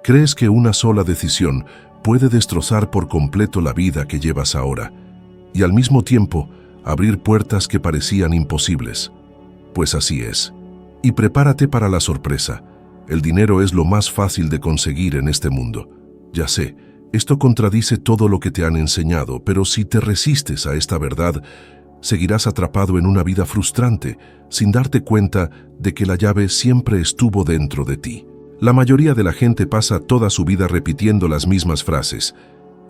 Crees que una sola decisión puede destrozar por completo la vida que llevas ahora y al mismo tiempo abrir puertas que parecían imposibles. Pues así es. Y prepárate para la sorpresa. El dinero es lo más fácil de conseguir en este mundo. Ya sé, esto contradice todo lo que te han enseñado, pero si te resistes a esta verdad, seguirás atrapado en una vida frustrante, sin darte cuenta de que la llave siempre estuvo dentro de ti. La mayoría de la gente pasa toda su vida repitiendo las mismas frases.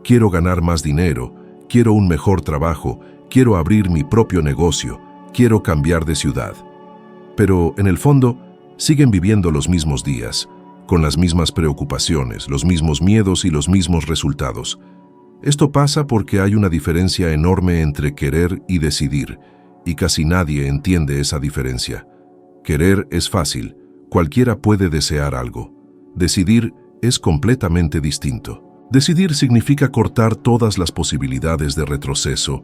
Quiero ganar más dinero, quiero un mejor trabajo, quiero abrir mi propio negocio, quiero cambiar de ciudad. Pero, en el fondo, siguen viviendo los mismos días, con las mismas preocupaciones, los mismos miedos y los mismos resultados. Esto pasa porque hay una diferencia enorme entre querer y decidir, y casi nadie entiende esa diferencia. Querer es fácil, cualquiera puede desear algo. Decidir es completamente distinto. Decidir significa cortar todas las posibilidades de retroceso,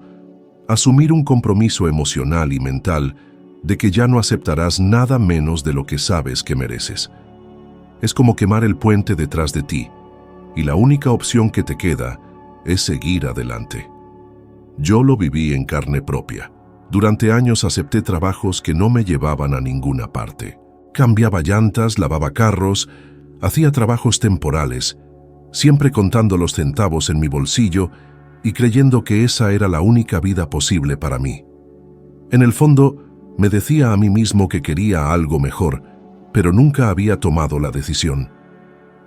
asumir un compromiso emocional y mental de que ya no aceptarás nada menos de lo que sabes que mereces. Es como quemar el puente detrás de ti, y la única opción que te queda es seguir adelante. Yo lo viví en carne propia. Durante años acepté trabajos que no me llevaban a ninguna parte. Cambiaba llantas, lavaba carros, hacía trabajos temporales, siempre contando los centavos en mi bolsillo y creyendo que esa era la única vida posible para mí. En el fondo, me decía a mí mismo que quería algo mejor, pero nunca había tomado la decisión.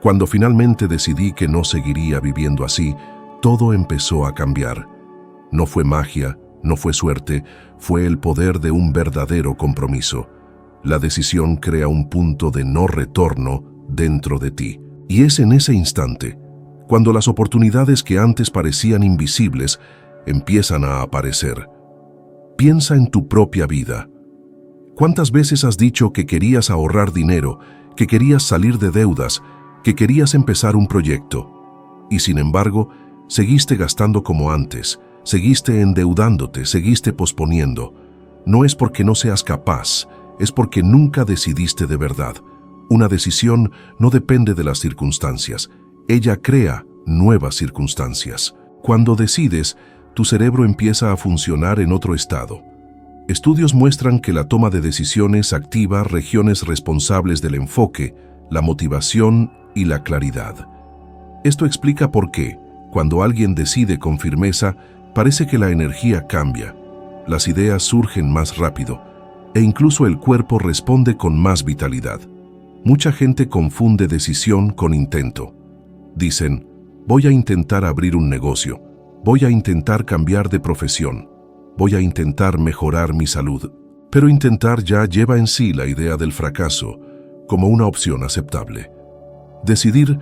Cuando finalmente decidí que no seguiría viviendo así, todo empezó a cambiar. No fue magia, no fue suerte, fue el poder de un verdadero compromiso. La decisión crea un punto de no retorno dentro de ti. Y es en ese instante, cuando las oportunidades que antes parecían invisibles empiezan a aparecer. Piensa en tu propia vida. ¿Cuántas veces has dicho que querías ahorrar dinero, que querías salir de deudas, que querías empezar un proyecto? Y sin embargo, seguiste gastando como antes, seguiste endeudándote, seguiste posponiendo. No es porque no seas capaz, es porque nunca decidiste de verdad. Una decisión no depende de las circunstancias, ella crea nuevas circunstancias. Cuando decides, tu cerebro empieza a funcionar en otro estado. Estudios muestran que la toma de decisiones activa regiones responsables del enfoque, la motivación y la claridad. Esto explica por qué, cuando alguien decide con firmeza, parece que la energía cambia, las ideas surgen más rápido e incluso el cuerpo responde con más vitalidad. Mucha gente confunde decisión con intento. Dicen, voy a intentar abrir un negocio, voy a intentar cambiar de profesión, voy a intentar mejorar mi salud. Pero intentar ya lleva en sí la idea del fracaso como una opción aceptable. Decidir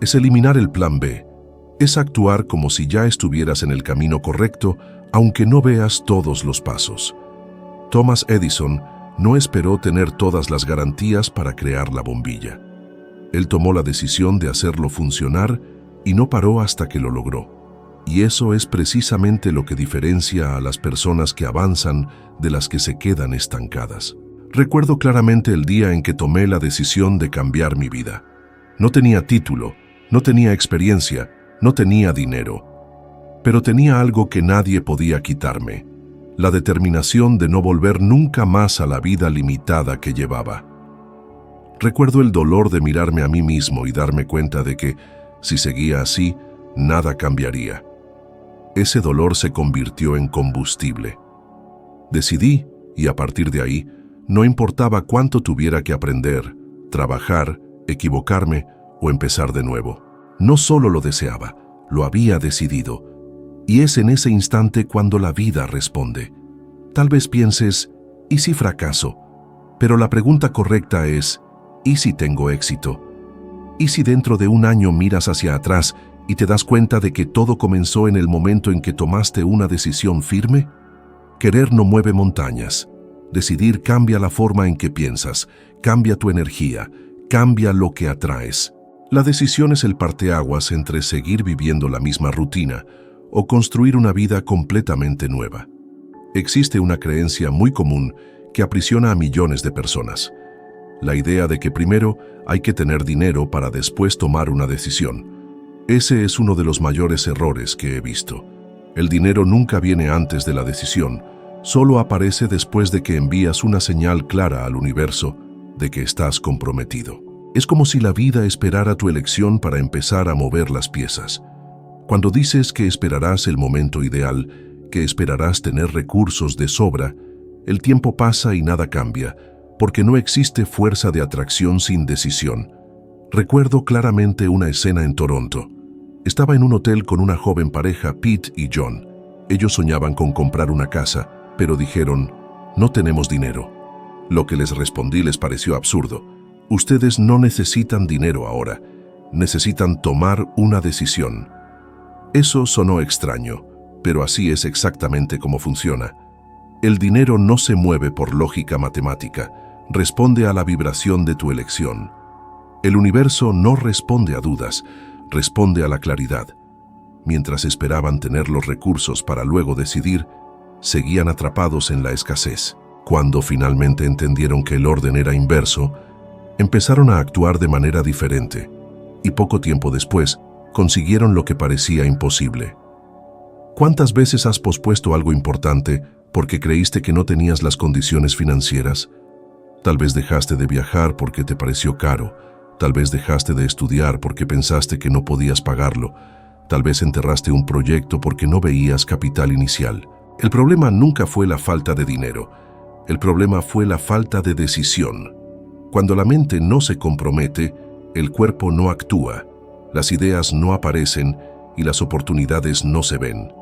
es eliminar el plan B, es actuar como si ya estuvieras en el camino correcto, aunque no veas todos los pasos. Thomas Edison no esperó tener todas las garantías para crear la bombilla. Él tomó la decisión de hacerlo funcionar y no paró hasta que lo logró. Y eso es precisamente lo que diferencia a las personas que avanzan de las que se quedan estancadas. Recuerdo claramente el día en que tomé la decisión de cambiar mi vida. No tenía título, no tenía experiencia, no tenía dinero. Pero tenía algo que nadie podía quitarme: la determinación de no volver nunca más a la vida limitada que llevaba. Recuerdo el dolor de mirarme a mí mismo y darme cuenta de que, si seguía así, nada cambiaría. Ese dolor se convirtió en combustible. Decidí, y a partir de ahí, no importaba cuánto tuviera que aprender, trabajar, equivocarme o empezar de nuevo. No solo lo deseaba, lo había decidido. Y es en ese instante cuando la vida responde. Tal vez pienses, ¿y si fracaso? Pero la pregunta correcta es, ¿y si tengo éxito? ¿Y si dentro de un año miras hacia atrás y te das cuenta de que todo comenzó en el momento en que tomaste una decisión firme? Querer no mueve montañas. Decidir cambia la forma en que piensas, cambia tu energía, cambia lo que atraes. La decisión es el parteaguas entre seguir viviendo la misma rutina o construir una vida completamente nueva. Existe una creencia muy común que aprisiona a millones de personas. La idea de que primero hay que tener dinero para después tomar una decisión. Ese es uno de los mayores errores que he visto. El dinero nunca viene antes de la decisión, solo aparece después de que envías una señal clara al universo de que estás comprometido. Es como si la vida esperara tu elección para empezar a mover las piezas. Cuando dices que esperarás el momento ideal, que esperarás tener recursos de sobra, el tiempo pasa y nada cambia, porque no existe fuerza de atracción sin decisión. Recuerdo claramente una escena en Toronto. Estaba en un hotel con una joven pareja, Pete y John. Ellos soñaban con comprar una casa, pero dijeron, no tenemos dinero. Lo que les respondí les pareció absurdo. Ustedes no necesitan dinero ahora, necesitan tomar una decisión. Eso sonó extraño, pero así es exactamente como funciona. El dinero no se mueve por lógica matemática, responde a la vibración de tu elección. El universo no responde a dudas, responde a la claridad. Mientras esperaban tener los recursos para luego decidir, seguían atrapados en la escasez. Cuando finalmente entendieron que el orden era inverso, empezaron a actuar de manera diferente, y poco tiempo después consiguieron lo que parecía imposible. ¿Cuántas veces has pospuesto algo importante porque creíste que no tenías las condiciones financieras? Tal vez dejaste de viajar porque te pareció caro, tal vez dejaste de estudiar porque pensaste que no podías pagarlo, tal vez enterraste un proyecto porque no veías capital inicial. El problema nunca fue la falta de dinero, el problema fue la falta de decisión. Cuando la mente no se compromete, el cuerpo no actúa, las ideas no aparecen y las oportunidades no se ven.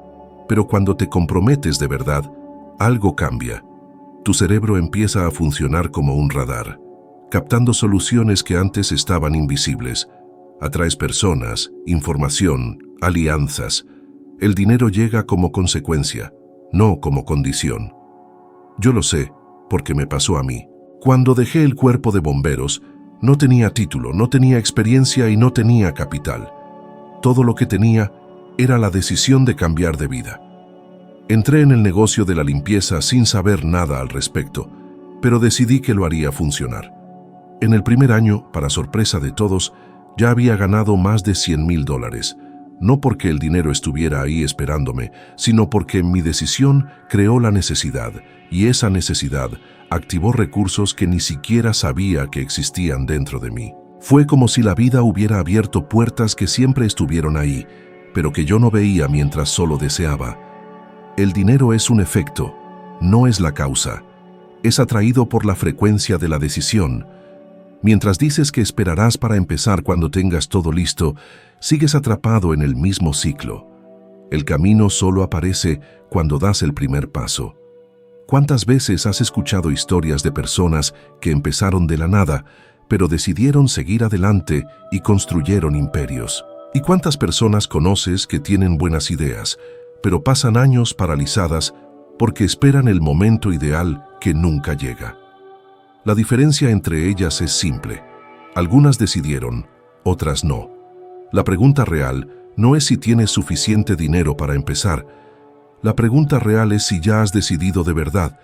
Pero cuando te comprometes de verdad, algo cambia. Tu cerebro empieza a funcionar como un radar, captando soluciones que antes estaban invisibles. Atraes personas, información, alianzas. El dinero llega como consecuencia, no como condición. Yo lo sé, porque me pasó a mí. Cuando dejé el cuerpo de bomberos, no tenía título, no tenía experiencia y no tenía capital. Todo lo que tenía era la decisión de cambiar de vida. Entré en el negocio de la limpieza sin saber nada al respecto, pero decidí que lo haría funcionar. En el primer año, para sorpresa de todos, ya había ganado más de $100,000, no porque el dinero estuviera ahí esperándome, sino porque mi decisión creó la necesidad, y esa necesidad activó recursos que ni siquiera sabía que existían dentro de mí. Fue como si la vida hubiera abierto puertas que siempre estuvieron ahí, pero que yo no veía mientras solo deseaba. El dinero es un efecto, no es la causa. Es atraído por la frecuencia de la decisión. Mientras dices que esperarás para empezar cuando tengas todo listo, sigues atrapado en el mismo ciclo. El camino solo aparece cuando das el primer paso. ¿Cuántas veces has escuchado historias de personas que empezaron de la nada, pero decidieron seguir adelante y construyeron imperios? ¿Y cuántas personas conoces que tienen buenas ideas, pero pasan años paralizadas porque esperan el momento ideal que nunca llega? La diferencia entre ellas es simple. Algunas decidieron, otras no. La pregunta real no es si tienes suficiente dinero para empezar. La pregunta real es si ya has decidido de verdad,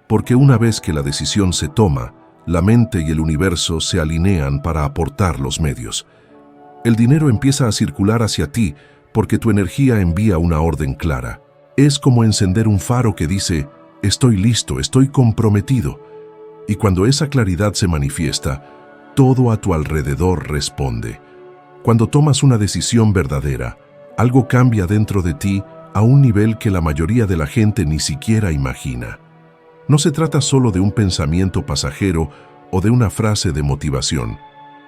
porque una vez que la decisión se toma, la mente y el universo se alinean para aportar los medios. El dinero empieza a circular hacia ti porque tu energía envía una orden clara. Es como encender un faro que dice, estoy listo, estoy comprometido. Y cuando esa claridad se manifiesta, todo a tu alrededor responde. Cuando tomas una decisión verdadera, algo cambia dentro de ti a un nivel que la mayoría de la gente ni siquiera imagina. No se trata solo de un pensamiento pasajero o de una frase de motivación,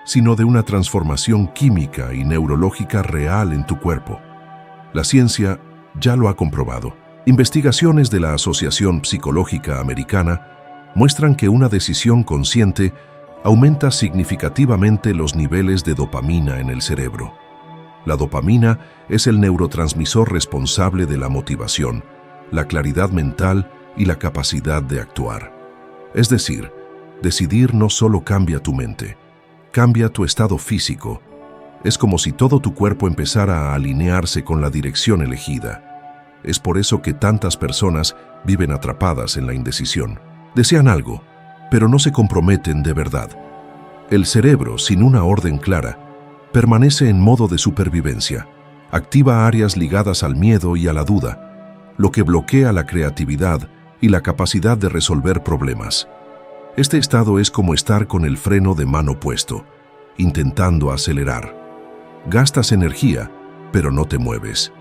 sino de una transformación química y neurológica real en tu cuerpo. La ciencia ya lo ha comprobado. Investigaciones de la Asociación Psicológica Americana muestran que una decisión consciente aumenta significativamente los niveles de dopamina en el cerebro. La dopamina es el neurotransmisor responsable de la motivación, la claridad mental y la capacidad de actuar. Es decir, decidir no solo cambia tu mente, cambia tu estado físico. Es como si todo tu cuerpo empezara a alinearse con la dirección elegida. Es por eso que tantas personas viven atrapadas en la indecisión. Desean algo, pero no se comprometen de verdad. El cerebro, sin una orden clara, permanece en modo de supervivencia. Activa áreas ligadas al miedo y a la duda, lo que bloquea la creatividad y la capacidad de resolver problemas. Este estado es como estar con el freno de mano puesto, intentando acelerar. Gastas energía, pero no te mueves.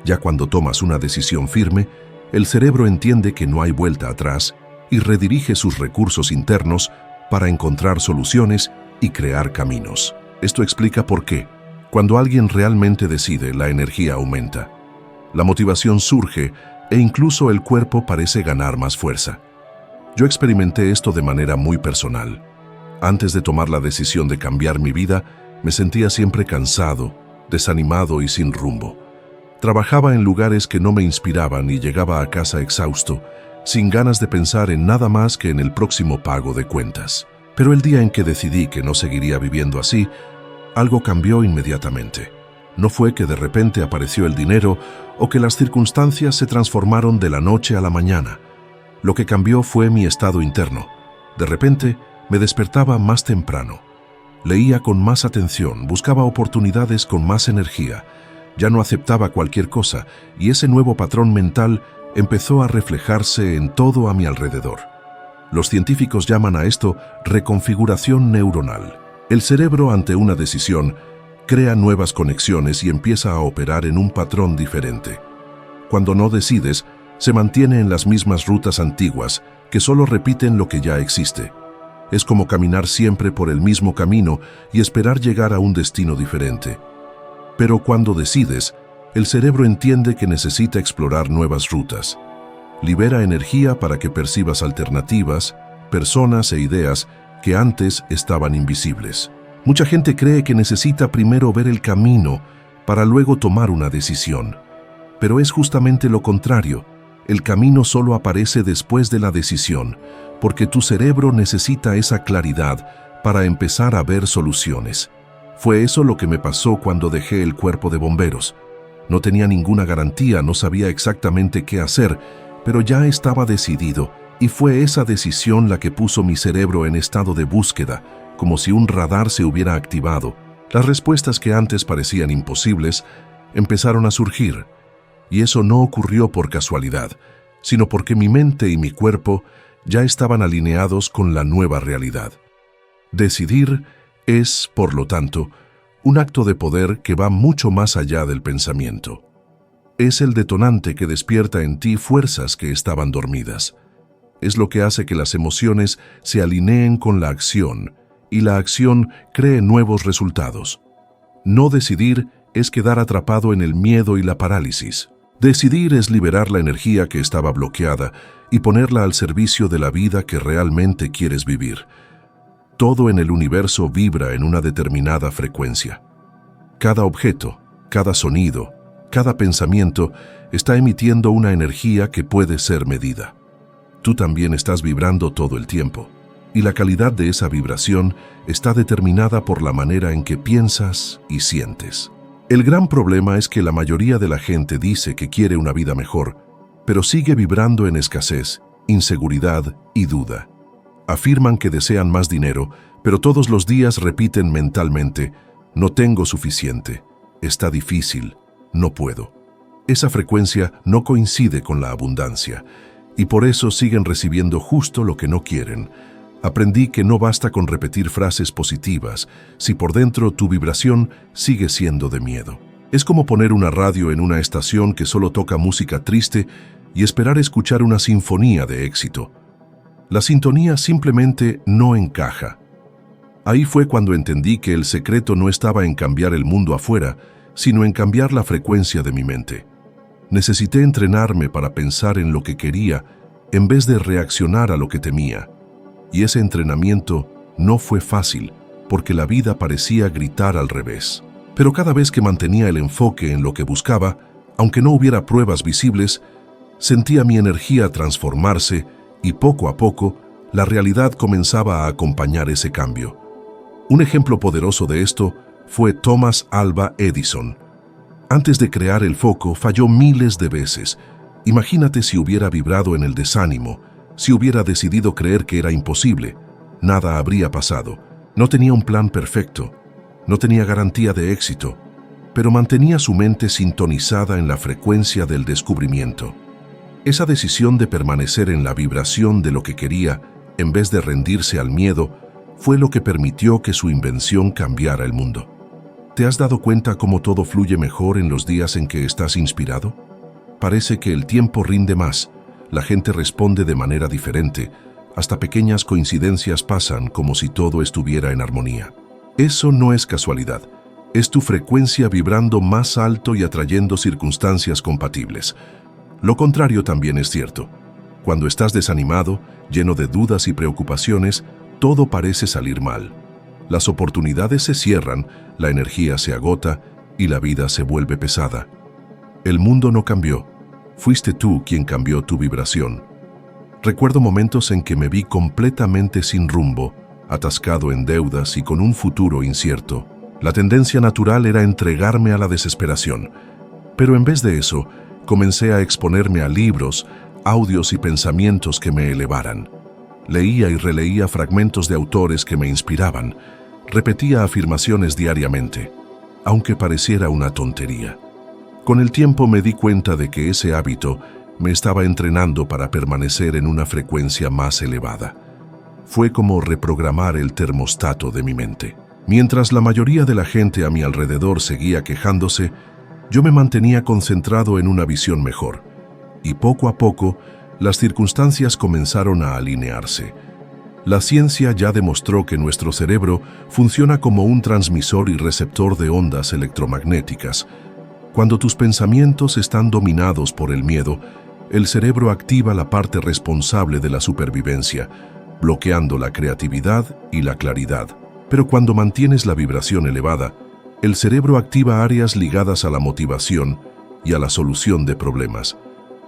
Ya cuando tomas una decisión firme, el cerebro entiende que no hay vuelta atrás y redirige sus recursos internos para encontrar soluciones y crear caminos. Esto explica por qué, cuando alguien realmente decide, la energía aumenta. La motivación surge e incluso el cuerpo parece ganar más fuerza. Yo experimenté esto de manera muy personal. Antes de tomar la decisión de cambiar mi vida, me sentía siempre cansado, desanimado y sin rumbo. Trabajaba en lugares que no me inspiraban y llegaba a casa exhausto, sin ganas de pensar en nada más que en el próximo pago de cuentas. Pero el día en que decidí que no seguiría viviendo así, algo cambió inmediatamente. No fue que de repente apareció el dinero o que las circunstancias se transformaron de la noche a la mañana. Lo que cambió fue mi estado interno. De repente, me despertaba más temprano. Leía con más atención, buscaba oportunidades con más energía. Ya no aceptaba cualquier cosa y ese nuevo patrón mental empezó a reflejarse en todo a mi alrededor. Los científicos llaman a esto reconfiguración neuronal. El cerebro, ante una decisión, crea nuevas conexiones y empieza a operar en un patrón diferente. Cuando no decides, se mantiene en las mismas rutas antiguas, que solo repiten lo que ya existe. Es como caminar siempre por el mismo camino y esperar llegar a un destino diferente. Pero cuando decides, el cerebro entiende que necesita explorar nuevas rutas. Libera energía para que percibas alternativas, personas e ideas que antes estaban invisibles. Mucha gente cree que necesita primero ver el camino para luego tomar una decisión. Pero es justamente lo contrario. El camino solo aparece después de la decisión, porque tu cerebro necesita esa claridad para empezar a ver soluciones. Fue eso lo que me pasó cuando dejé el cuerpo de bomberos. No tenía ninguna garantía, no sabía exactamente qué hacer, pero ya estaba decidido, y fue esa decisión la que puso mi cerebro en estado de búsqueda, como si un radar se hubiera activado. Las respuestas que antes parecían imposibles empezaron a surgir, y eso no ocurrió por casualidad, sino porque mi mente y mi cuerpo ya estaban alineados con la nueva realidad. Decidir es, por lo tanto, un acto de poder que va mucho más allá del pensamiento. Es el detonante que despierta en ti fuerzas que estaban dormidas. Es lo que hace que las emociones se alineen con la acción y la acción cree nuevos resultados. No decidir es quedar atrapado en el miedo y la parálisis. Decidir es liberar la energía que estaba bloqueada y ponerla al servicio de la vida que realmente quieres vivir. Todo en el universo vibra en una determinada frecuencia. Cada objeto, cada sonido, cada pensamiento está emitiendo una energía que puede ser medida. Tú también estás vibrando todo el tiempo, y la calidad de esa vibración está determinada por la manera en que piensas y sientes. El gran problema es que la mayoría de la gente dice que quiere una vida mejor, pero sigue vibrando en escasez, inseguridad y duda. Afirman que desean más dinero, pero todos los días repiten mentalmente: no tengo suficiente, está difícil, no puedo. Esa frecuencia no coincide con la abundancia, y por eso siguen recibiendo justo lo que no quieren. Aprendí que no basta con repetir frases positivas si por dentro tu vibración sigue siendo de miedo. Es como poner una radio en una estación que solo toca música triste y esperar escuchar una sinfonía de éxito. La sintonía simplemente no encaja. Ahí fue cuando entendí que el secreto no estaba en cambiar el mundo afuera, sino en cambiar la frecuencia de mi mente. Necesité entrenarme para pensar en lo que quería en vez de reaccionar a lo que temía. Y ese entrenamiento no fue fácil, porque la vida parecía gritar al revés. Pero cada vez que mantenía el enfoque en lo que buscaba, aunque no hubiera pruebas visibles, sentía mi energía transformarse y poco a poco la realidad comenzaba a acompañar ese cambio. Un ejemplo poderoso de esto fue Thomas Alva Edison. Antes de crear el foco, falló miles de veces. Imagínate si hubiera vibrado en el desánimo, si hubiera decidido creer que era imposible. Nada habría pasado. No tenía un plan perfecto, no tenía garantía de éxito, pero mantenía su mente sintonizada en la frecuencia del descubrimiento. Esa decisión de permanecer en la vibración de lo que quería, en vez de rendirse al miedo, fue lo que permitió que su invención cambiara el mundo. ¿Te has dado cuenta cómo todo fluye mejor en los días en que estás inspirado? Parece que el tiempo rinde más, la gente responde de manera diferente, hasta pequeñas coincidencias pasan como si todo estuviera en armonía. Eso no es casualidad, es tu frecuencia vibrando más alto y atrayendo circunstancias compatibles. Lo contrario también es cierto. Cuando estás desanimado, lleno de dudas y preocupaciones, todo parece salir mal. Las oportunidades se cierran, la energía se agota y la vida se vuelve pesada. El mundo no cambió. Fuiste tú quien cambió tu vibración. Recuerdo momentos en que me vi completamente sin rumbo, atascado en deudas y con un futuro incierto. La tendencia natural era entregarme a la desesperación. Pero en vez de eso, comencé a exponerme a libros, audios y pensamientos que me elevaran. Leía y releía fragmentos de autores que me inspiraban. Repetía afirmaciones diariamente, aunque pareciera una tontería. Con el tiempo me di cuenta de que ese hábito me estaba entrenando para permanecer en una frecuencia más elevada. Fue como reprogramar el termostato de mi mente. Mientras la mayoría de la gente a mi alrededor seguía quejándose, yo me mantenía concentrado en una visión mejor, y poco a poco las circunstancias comenzaron a alinearse. La ciencia ya demostró que nuestro cerebro funciona como un transmisor y receptor de ondas electromagnéticas. Cuando tus pensamientos están dominados por el miedo, el cerebro activa la parte responsable de la supervivencia, bloqueando la creatividad y la claridad. Pero cuando mantienes la vibración elevada, el cerebro activa áreas ligadas a la motivación y a la solución de problemas.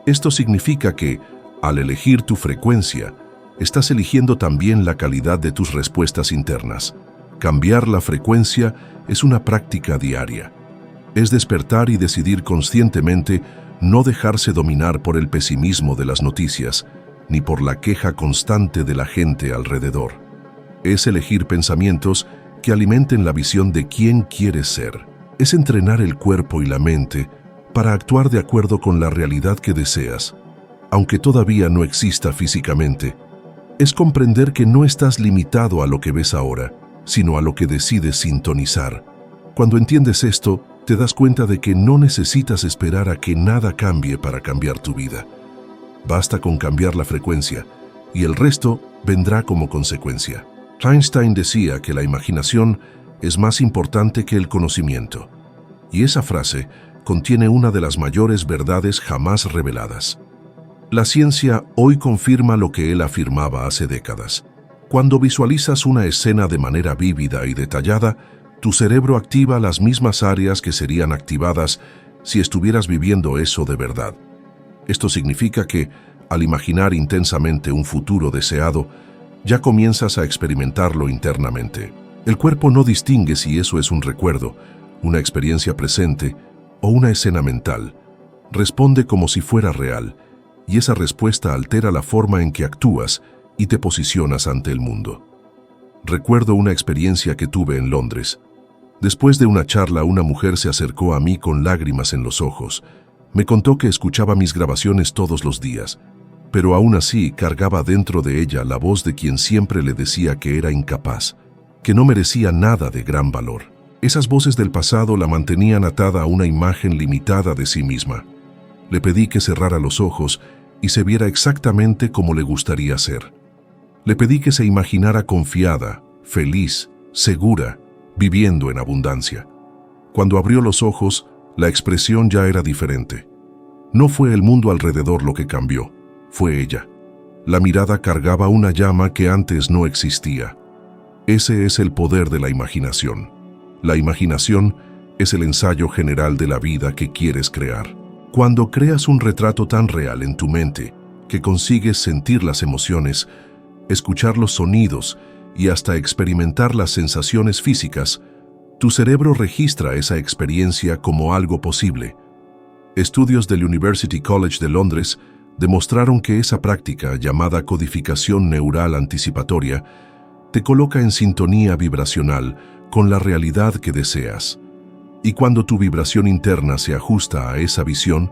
Esto significa que, al elegir tu frecuencia, estás eligiendo también la calidad de tus respuestas internas. Cambiar la frecuencia es una práctica diaria. Es despertar y decidir conscientemente no dejarse dominar por el pesimismo de las noticias, ni por la queja constante de la gente alrededor. Es elegir pensamientos que alimenten la visión de quién quieres ser. Es entrenar el cuerpo y la mente para actuar de acuerdo con la realidad que deseas, aunque todavía no exista físicamente. Es comprender que no estás limitado a lo que ves ahora, sino a lo que decides sintonizar. Cuando entiendes esto, te das cuenta de que no necesitas esperar a que nada cambie para cambiar tu vida. Basta con cambiar la frecuencia, y el resto vendrá como consecuencia. Einstein decía que la imaginación es más importante que el conocimiento, y esa frase contiene una de las mayores verdades jamás reveladas. La ciencia hoy confirma lo que él afirmaba hace décadas. Cuando visualizas una escena de manera vívida y detallada, tu cerebro activa las mismas áreas que serían activadas si estuvieras viviendo eso de verdad. Esto significa que, al imaginar intensamente un futuro deseado, ya comienzas a experimentarlo internamente. El cuerpo no distingue si eso es un recuerdo, una experiencia presente o una escena mental. Responde como si fuera real, y esa respuesta altera la forma en que actúas y te posicionas ante el mundo. Recuerdo una experiencia que tuve en Londres. Después de una charla, una mujer se acercó a mí con lágrimas en los ojos. Me contó que escuchaba mis grabaciones todos los días, pero aún así cargaba dentro de ella la voz de quien siempre le decía que era incapaz, que no merecía nada de gran valor. Esas voces del pasado la mantenían atada a una imagen limitada de sí misma. Le pedí que cerrara los ojos y se viera exactamente como le gustaría ser. Le pedí que se imaginara confiada, feliz, segura, viviendo en abundancia. Cuando abrió los ojos, la expresión ya era diferente. No fue el mundo alrededor lo que cambió, fue ella. La mirada cargaba una llama que antes no existía. Ese es el poder de la imaginación. La imaginación es el ensayo general de la vida que quieres crear. Cuando creas un retrato tan real en tu mente que consigues sentir las emociones, escuchar los sonidos y hasta experimentar las sensaciones físicas, tu cerebro registra esa experiencia como algo posible. Estudios del University College de Londres demostraron que esa práctica, llamada codificación neural anticipatoria, te coloca en sintonía vibracional con la realidad que deseas. Y cuando tu vibración interna se ajusta a esa visión,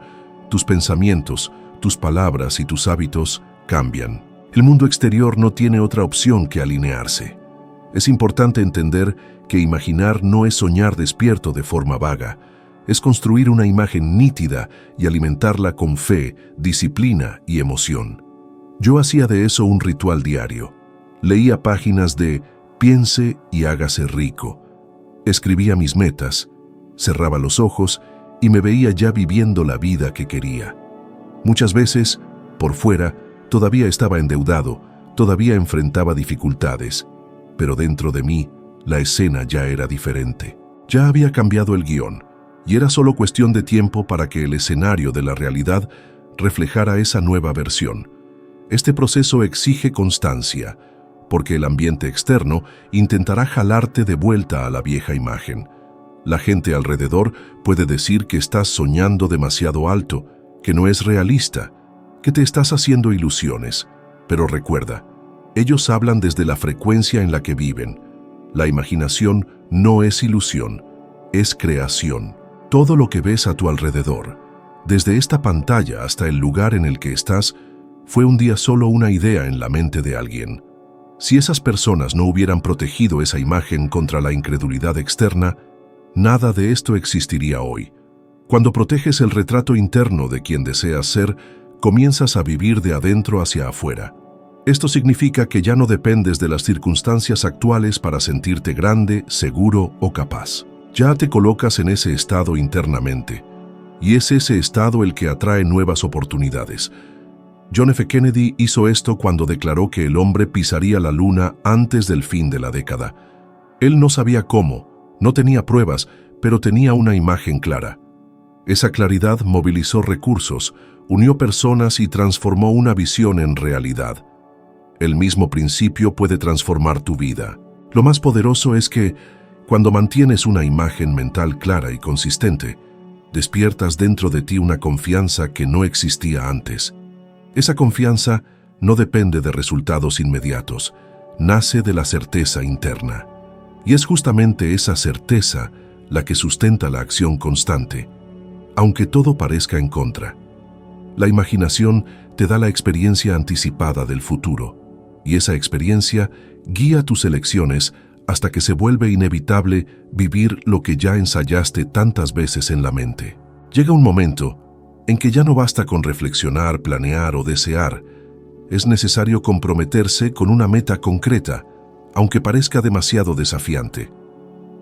tus pensamientos, tus palabras y tus hábitos cambian. El mundo exterior no tiene otra opción que alinearse. Es importante entender que imaginar no es soñar despierto de forma vaga, es construir una imagen nítida y alimentarla con fe, disciplina y emoción. Yo hacía de eso un ritual diario. Leía páginas de Piense y hágase rico. Escribía mis metas, cerraba los ojos y me veía ya viviendo la vida que quería. Muchas veces, por fuera, todavía estaba endeudado, todavía enfrentaba dificultades, pero dentro de mí, la escena ya era diferente. Ya había cambiado el guión, y era solo cuestión de tiempo para que el escenario de la realidad reflejara esa nueva versión. Este proceso exige constancia, porque el ambiente externo intentará jalarte de vuelta a la vieja imagen. La gente alrededor puede decir que estás soñando demasiado alto, que no es realista, que te estás haciendo ilusiones. Pero recuerda, ellos hablan desde la frecuencia en la que viven. La imaginación no es ilusión, es creación. Todo lo que ves a tu alrededor, desde esta pantalla hasta el lugar en el que estás, fue un día solo una idea en la mente de alguien. Si esas personas no hubieran protegido esa imagen contra la incredulidad externa, nada de esto existiría hoy. Cuando proteges el retrato interno de quien deseas ser, comienzas a vivir de adentro hacia afuera. Esto significa que ya no dependes de las circunstancias actuales para sentirte grande, seguro o capaz. Ya te colocas en ese estado internamente, y es ese estado el que atrae nuevas oportunidades. John F. Kennedy hizo esto cuando declaró que el hombre pisaría la luna antes del fin de la década. Él no sabía cómo, no tenía pruebas, pero tenía una imagen clara. Esa claridad movilizó recursos, unió personas y transformó una visión en realidad. El mismo principio puede transformar tu vida. Lo más poderoso es que, cuando mantienes una imagen mental clara y consistente, despiertas dentro de ti una confianza que no existía antes. Esa confianza no depende de resultados inmediatos, nace de la certeza interna. Y es justamente esa certeza la que sustenta la acción constante, aunque todo parezca en contra. La imaginación te da la experiencia anticipada del futuro, y esa experiencia guía tus elecciones hasta que se vuelve inevitable vivir lo que ya ensayaste tantas veces en la mente. Llega un momento en que ya no basta con reflexionar, planear o desear. Es necesario comprometerse con una meta concreta, aunque parezca demasiado desafiante.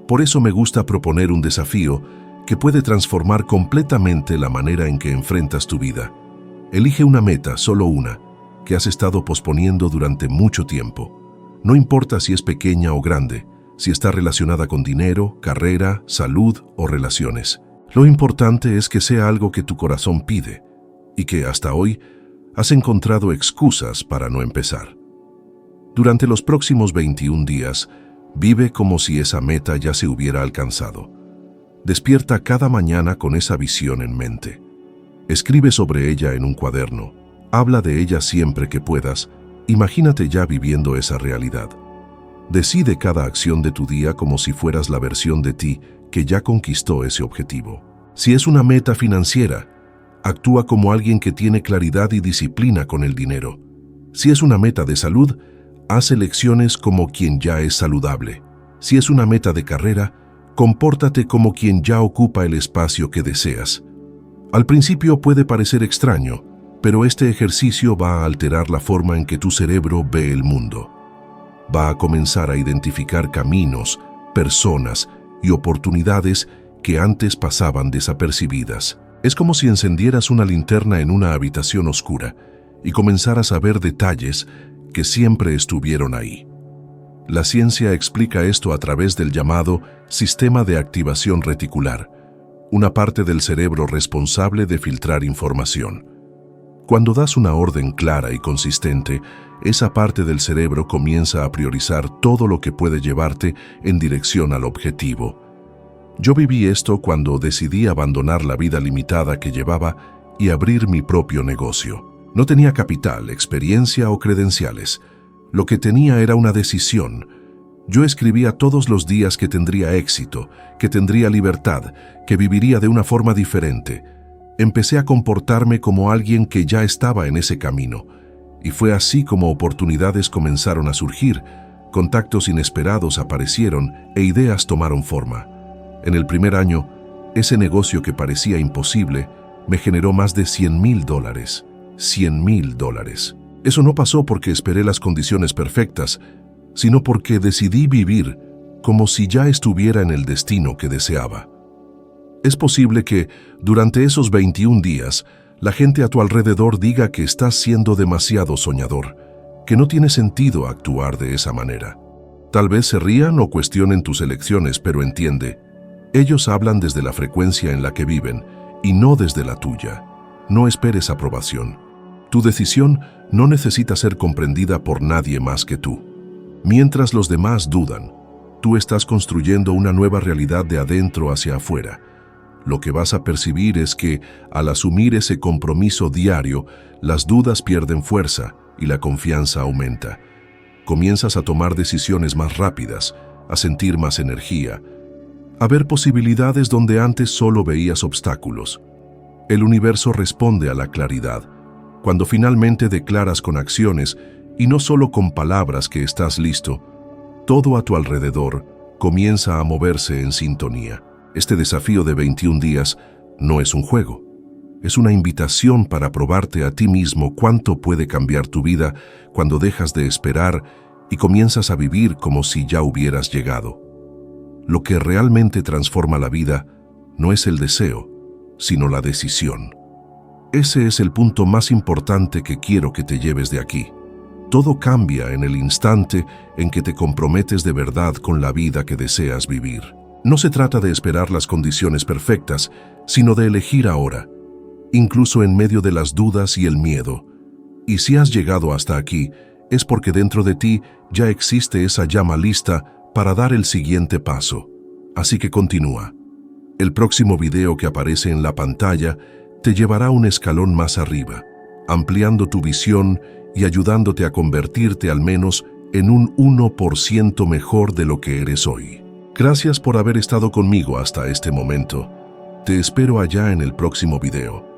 Por eso me gusta proponer un desafío que puede transformar completamente la manera en que enfrentas tu vida. Elige una meta, solo una, que has estado posponiendo durante mucho tiempo. No importa si es pequeña o grande, si está relacionada con dinero, carrera, salud o relaciones. Lo importante es que sea algo que tu corazón pide y que hasta hoy has encontrado excusas para no empezar. Durante los próximos 21 días, vive como si esa meta ya se hubiera alcanzado. Despierta cada mañana con esa visión en mente. Escribe sobre ella en un cuaderno. Habla de ella siempre que puedas. Imagínate ya viviendo esa realidad. Decide cada acción de tu día como si fueras la versión de ti que ya conquistó ese objetivo. Si es una meta financiera, actúa como alguien que tiene claridad y disciplina con el dinero. Si es una meta de salud, haz elecciones como quien ya es saludable. Si es una meta de carrera, compórtate como quien ya ocupa el espacio que deseas. Al principio puede parecer extraño, pero este ejercicio va a alterar la forma en que tu cerebro ve el mundo. Va a comenzar a identificar caminos, personas y oportunidades que antes pasaban desapercibidas. Es como si encendieras una linterna en una habitación oscura y comenzaras a ver detalles que siempre estuvieron ahí. La ciencia explica esto a través del llamado sistema de activación reticular, una parte del cerebro responsable de filtrar información. Cuando das una orden clara y consistente, esa parte del cerebro comienza a priorizar todo lo que puede llevarte en dirección al objetivo. Yo viví esto cuando decidí abandonar la vida limitada que llevaba y abrir mi propio negocio. No tenía capital, experiencia o credenciales. Lo que tenía era una decisión. Yo escribía todos los días que tendría éxito, que tendría libertad, que viviría de una forma diferente. Empecé a comportarme como alguien que ya estaba en ese camino. Y fue así como oportunidades comenzaron a surgir, contactos inesperados aparecieron e ideas tomaron forma. En el primer año, ese negocio que parecía imposible me generó más de $100,000. $100,000. Eso no pasó porque esperé las condiciones perfectas, sino porque decidí vivir como si ya estuviera en el destino que deseaba. Es posible que, durante esos 21 días, la gente a tu alrededor diga que estás siendo demasiado soñador, que no tiene sentido actuar de esa manera. Tal vez se rían o cuestionen tus elecciones, pero entiende, ellos hablan desde la frecuencia en la que viven y no desde la tuya. No esperes aprobación. Tu decisión no necesita ser comprendida por nadie más que tú. Mientras los demás dudan, tú estás construyendo una nueva realidad de adentro hacia afuera. Lo que vas a percibir es que, al asumir ese compromiso diario, las dudas pierden fuerza y la confianza aumenta. Comienzas a tomar decisiones más rápidas, a sentir más energía, a ver posibilidades donde antes solo veías obstáculos. El universo responde a la claridad. Cuando finalmente declaras con acciones y no solo con palabras que estás listo, todo a tu alrededor comienza a moverse en sintonía. Este desafío de 21 días no es un juego. Es una invitación para probarte a ti mismo cuánto puede cambiar tu vida cuando dejas de esperar y comienzas a vivir como si ya hubieras llegado. Lo que realmente transforma la vida no es el deseo, sino la decisión. Ese es el punto más importante que quiero que te lleves de aquí. Todo cambia en el instante en que te comprometes de verdad con la vida que deseas vivir. No se trata de esperar las condiciones perfectas, sino de elegir ahora, incluso en medio de las dudas y el miedo. Y si has llegado hasta aquí, es porque dentro de ti ya existe esa llama lista para dar el siguiente paso. Así que continúa. El próximo video que aparece en la pantalla te llevará un escalón más arriba, ampliando tu visión y ayudándote a convertirte al menos en un 1% mejor de lo que eres hoy. Gracias por haber estado conmigo hasta este momento. Te espero allá en el próximo video.